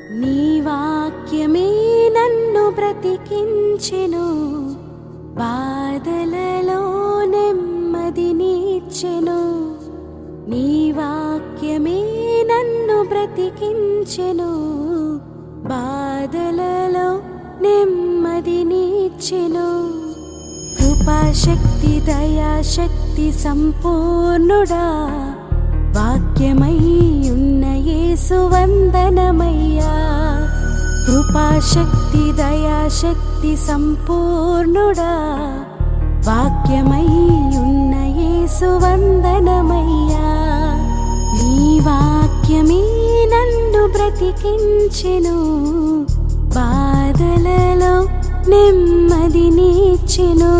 నీ వాక్యమే నన్ను బ్రతికించెను, బాధలలో నెమ్మదినిచ్చెను. నీ వాక్యమే నన్ను బ్రతికించెను, బాధలలో నెమ్మదినిచ్చెను. కృపాశక్తి దయాశక్తి సంపూర్ణుడా, వాక్యమై ఉన్న యేసు వందనమయ్యా. కృపాశక్తి దయాశక్తి సంపూర్ణుడా, వాక్యమై ఉన్న యేసు వందనమయ్యా. నీ వాక్యమే నన్ను బ్రతికించెను, బాధలలో నెమ్మదినిచ్చెను.